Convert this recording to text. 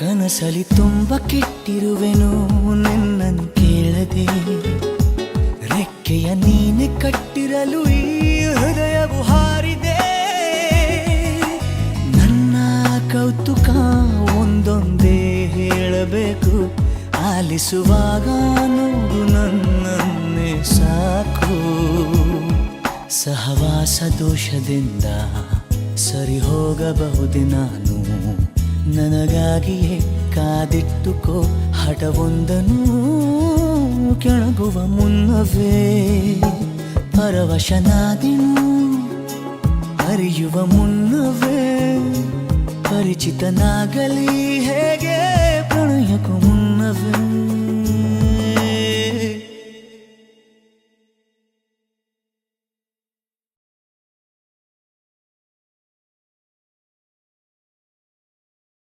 ಕನಸಲಿ ತುಂಬ ಕೆಟ್ಟಿರುವೆನು ನಿನ್ನನ್ನು ಕೇಳದೆ, ರೆಕ್ಕೆಯ ನೀನೆ ಕಟ್ಟಿರಲು ಈ ಹೃದಯವು ಹಾರಿದೆ. ನನ್ನ ಕೌತುಕ ಒಂದೊಂದೇ ಹೇಳಬೇಕು, ಆಲಿಸುವಾಗ ನೋಡು ನನ್ನನ್ನೇ ಸಾಕು. ಸಹವಾಸ ದೋಷದಿಂದ ಸರಿ ಹೋಗಬಹುದೇ ನಾನು, ನನಗಾಗಿಯೇ ಕಾದಿಟ್ಟುಕೋ ಹಠವೊಂದನು. ಕೆಳಗುವ ಮುನ್ನವೇ ಪರವಶನಾದೆನು, ಅರಿಯುವ ಮುನ್ನವೇ ಪರಿಚಿತನಾಗಲಿ ಹೇಗೆ ಪ್ರಣಯಕ್ಕೂ ಮುನ್ನವೇ.